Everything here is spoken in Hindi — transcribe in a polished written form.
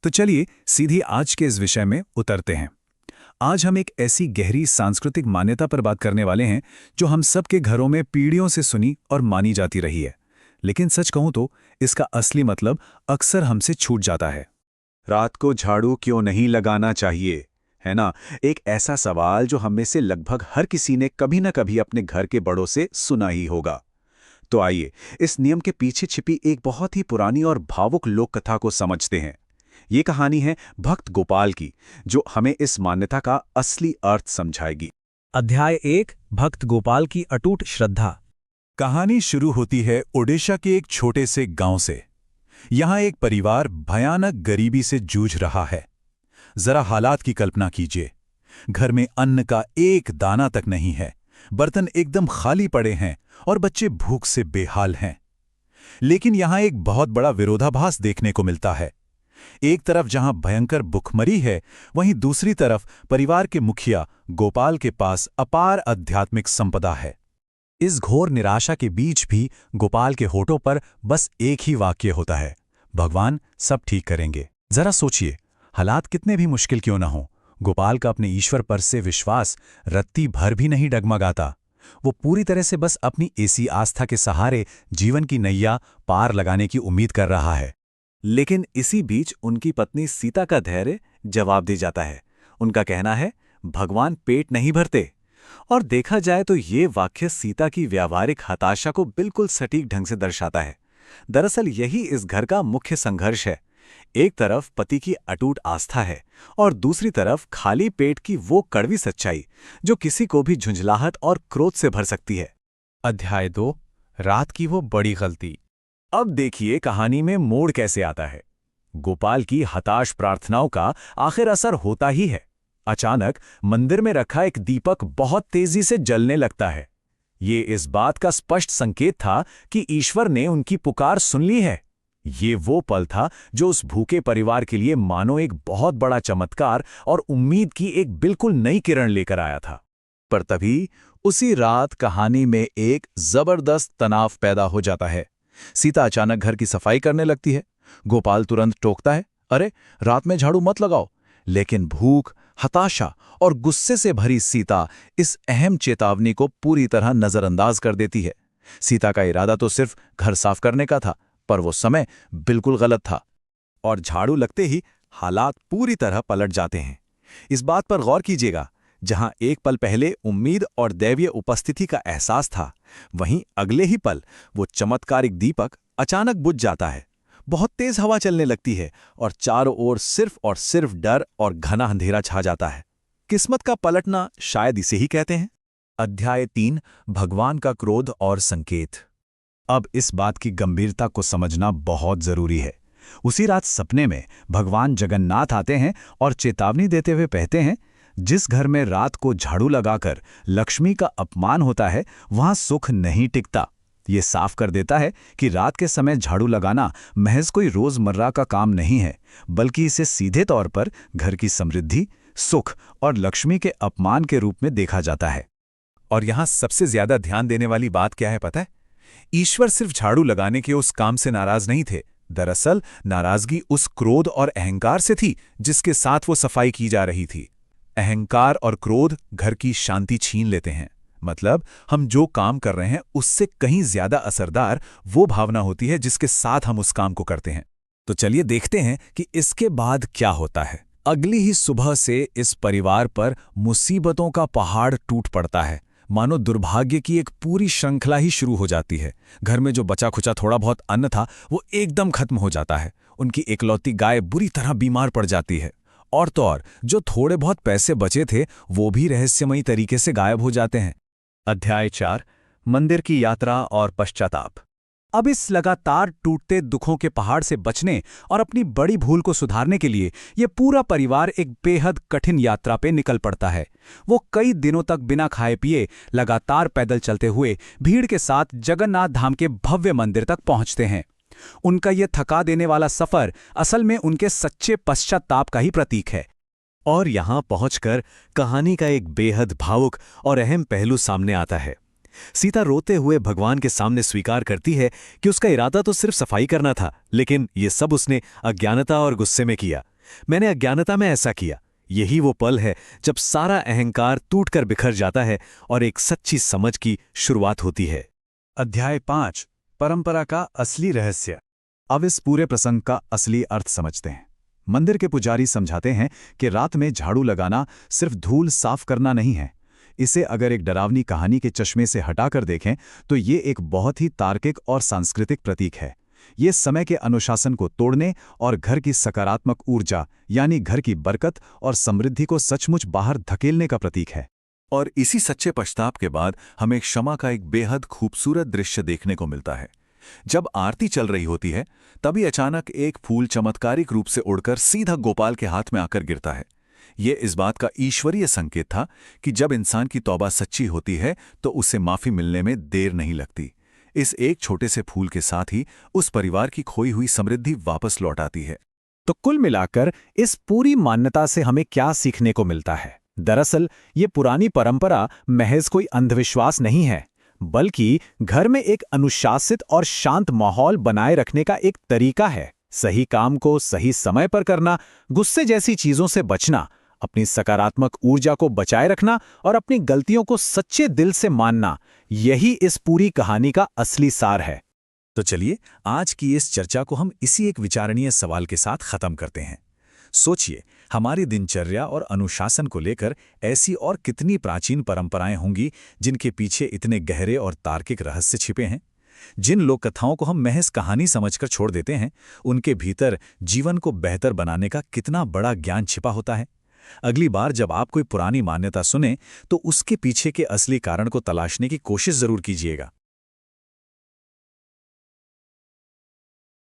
तो चलिए सीधी आज के इस विषय में उतरते हैं। आज हम एक ऐसी गहरी सांस्कृतिक मान्यता पर बात करने वाले हैं जो हम सबके घरों में पीढ़ियों से सुनी और मानी जाती रही है, लेकिन सच कहूं तो इसका असली मतलब अक्सर हमसे छूट जाता है। रात को झाड़ू क्यों नहीं लगाना चाहिए, है ना? एक ऐसा सवाल जो हम में से लगभग हर किसी ने कभी न कभी अपने घर के बड़ों से सुना ही होगा। तो आइए इस नियम के पीछे छिपी एक बहुत ही पुरानी और भावुक लोक कथा को समझते हैं। ये कहानी है भक्त गोपाल की, जो हमें इस मान्यता का असली अर्थ समझाएगी। अध्याय 1, भक्त गोपाल की अटूट श्रद्धा। कहानी शुरू होती है ओडिशा के एक छोटे से गांव से। यहां एक परिवार भयानक गरीबी से जूझ रहा है। जरा हालात की कल्पना कीजिए। घर में अन्न का एक दाना तक नहीं है, बर्तन एकदम खाली पड़े हैं और बच्चे भूख से बेहाल हैं। लेकिन यहां एक बहुत बड़ा विरोधाभास देखने को मिलता है। एक तरफ जहां भयंकर भुखमरी है, वहीं दूसरी तरफ परिवार के मुखिया गोपाल के पास अपार आध्यात्मिक संपदा है। इस घोर निराशा के बीच भी गोपाल के होठों पर बस एक ही वाक्य होता है, भगवान सब ठीक करेंगे। जरा सोचिए, हालात कितने भी मुश्किल क्यों न हो, गोपाल का अपने ईश्वर पर से विश्वास रत्ती भर भी नहीं डगमगाता। वो पूरी तरह से बस अपनी ऐसी आस्था के सहारे जीवन की नैया पार लगाने की उम्मीद कर रहा है। लेकिन इसी बीच उनकी पत्नी सीता का धैर्य जवाब दे जाता है। उनका कहना है, भगवान पेट नहीं भरते। और देखा जाए तो ये वाक्य सीता की व्यावहारिक हताशा को बिल्कुल सटीक ढंग से दर्शाता है। दरअसल यही इस घर का मुख्य संघर्ष है। एक तरफ पति की अटूट आस्था है और दूसरी तरफ खाली पेट की वो कड़वी सच्चाई जो किसी को भी झुंझलाहट और क्रोध से भर सकती है। अध्याय 2, रात की वो बड़ी गलती। अब देखिए कहानी में मोड़ कैसे आता है। गोपाल की हताश प्रार्थनाओं का आखिर असर होता ही है। अचानक मंदिर में रखा एक दीपक बहुत तेजी से जलने लगता है। ये इस बात का स्पष्ट संकेत था कि ईश्वर ने उनकी पुकार सुन ली है। ये वो पल था जो उस भूखे परिवार के लिए मानो एक बहुत बड़ा चमत्कार और उम्मीद की एक बिल्कुल नई किरण लेकर आया था। पर तभी उसी रात कहानी में एक जबरदस्त तनाव पैदा हो जाता है। सीता अचानक घर की सफाई करने लगती है। गोपाल तुरंत टोकता है, अरे रात में झाड़ू मत लगाओ। लेकिन भूख, हताशा और गुस्से से भरी सीता इस अहम चेतावनी को पूरी तरह नजरअंदाज कर देती है। सीता का इरादा तो सिर्फ घर साफ करने का था, पर वो समय बिल्कुल गलत था। और झाड़ू लगते ही हालात पूरी तरह पलट जाते हैं। इस बात पर गौर कीजिएगा, जहां एक पल पहले उम्मीद और दैवीय उपस्थिति का एहसास था, वहीं अगले ही पल वो चमत्कारिक दीपक अचानक बुझ जाता है। बहुत तेज हवा चलने लगती है और चारों ओर सिर्फ डर और घना अंधेरा छा जाता है। किस्मत का पलटना शायद इसे ही कहते हैं। अध्याय 3, भगवान का क्रोध और संकेत। अब इस बात की गंभीरता को समझना बहुत जरूरी है। उसी रात सपने में भगवान जगन्नाथ आते हैं और चेतावनी देते हुए कहते हैं, जिस घर में रात को झाड़ू लगाकर लक्ष्मी का अपमान होता है, वहां सुख नहीं टिकता। ये साफ कर देता है कि रात के समय झाड़ू लगाना महज कोई रोजमर्रा का काम नहीं है, बल्कि इसे सीधे तौर पर घर की समृद्धि, सुख और लक्ष्मी के अपमान के रूप में देखा जाता है। और यहां सबसे ज्यादा ध्यान देने वाली बात क्या है पता है? ईश्वर सिर्फ झाड़ू लगाने के उस काम से नाराज नहीं थे। दरअसल नाराजगी उस क्रोध और अहंकार से थी जिसके साथ वो सफाई की जा रही थी। अहंकार और क्रोध घर की शांति छीन लेते हैं। मतलब हम जो काम कर रहे हैं उससे कहीं ज्यादा असरदार वो भावना होती है जिसके साथ हम उस काम को करते हैं। तो चलिए देखते हैं कि इसके बाद क्या होता है। अगली ही सुबह से इस परिवार पर मुसीबतों का पहाड़ टूट पड़ता है। मानो दुर्भाग्य की एक पूरी श्रृंखला ही शुरू हो जाती है। घर में जो बचा खुचा थोड़ा बहुत अन्न था वो एकदम खत्म हो जाता है। उनकी इकलौती गाय बुरी तरह बीमार पड़ जाती है। और तो और जो थोड़े बहुत पैसे बचे थे वो भी रहस्यमयी तरीके से गायब हो जाते हैं। अध्याय 4, मंदिर की यात्रा और पश्चाताप। अब इस लगातार टूटते दुखों के पहाड़ से बचने और अपनी बड़ी भूल को सुधारने के लिए ये पूरा परिवार एक बेहद कठिन यात्रा पे निकल पड़ता है। वो कई दिनों तक बिना खाए पिए लगातार पैदल चलते हुए भीड़ के साथ जगन्नाथ धाम के भव्य मंदिर तक पहुंचते हैं। उनका ये थका देने वाला सफर असल में उनके सच्चे पश्चाताप का ही प्रतीक है। और यहां पहुंचकर कहानी का एक बेहद भावुक और अहम पहलू सामने आता है। सीता रोते हुए भगवान के सामने स्वीकार करती है कि उसका इरादा तो सिर्फ सफाई करना था, लेकिन ये सब उसने अज्ञानता और गुस्से में किया। मैंने अज्ञानता में ऐसा किया। यही वो पल है जब सारा अहंकार टूटकर बिखर जाता है और एक सच्ची समझ की शुरुआत होती है। अध्याय 5 परंपरा का असली रहस्य। अब इस पूरे प्रसंग का असली अर्थ समझते हैं। मंदिर के पुजारी समझाते हैं कि रात में झाड़ू लगाना सिर्फ धूल साफ करना नहीं है। इसे अगर एक डरावनी कहानी के चश्मे से हटाकर देखें तो ये एक बहुत ही तार्किक और सांस्कृतिक प्रतीक है। ये समय के अनुशासन को तोड़ने और घर की सकारात्मक ऊर्जा यानी घर की बरकत और समृद्धि को सचमुच बाहर धकेलने का प्रतीक है। और इसी सच्चे पश्चाताप के बाद हमें क्षमा का एक बेहद खूबसूरत दृश्य देखने को मिलता है। जब आरती चल रही होती है तभी अचानक एक फूल चमत्कारिक रूप से उड़कर सीधा गोपाल के हाथ में आकर गिरता है। ये इस बात का ईश्वरीय संकेत था कि जब इंसान की तौबा सच्ची होती है तो उसे माफी मिलने में देर नहीं लगती। इस एक छोटे से फूल के साथ ही उस परिवार की खोई हुई समृद्धि वापस लौट आती है। तो कुल मिलाकर इस पूरी मान्यता से हमें क्या सीखने को मिलता है? दरअसल ये पुरानी परंपरा महज कोई अंधविश्वास नहीं है, बल्कि घर में एक अनुशासित और शांत माहौल बनाए रखने का एक तरीका है। सही काम को सही समय पर करना, गुस्से जैसी चीजों से बचना, अपनी सकारात्मक ऊर्जा को बचाए रखना और अपनी गलतियों को सच्चे दिल से मानना, यही इस पूरी कहानी का असली सार है। तो चलिए आज की इस चर्चा को हम इसी एक विचारणीय सवाल के साथ खत्म करते हैं। सोचिए, हमारी दिनचर्या और अनुशासन को लेकर ऐसी और कितनी प्राचीन परंपराएं होंगी जिनके पीछे इतने गहरे और तार्किक रहस्य छिपे हैं। जिन लोक कथाओं को हम महज कहानी समझकर छोड़ देते हैं, उनके भीतर जीवन को बेहतर बनाने का कितना बड़ा ज्ञान छिपा होता है। अगली बार जब आप कोई पुरानी मान्यता सुने तो उसके पीछे के असली कारण को तलाशने की कोशिश जरूर कीजिएगा।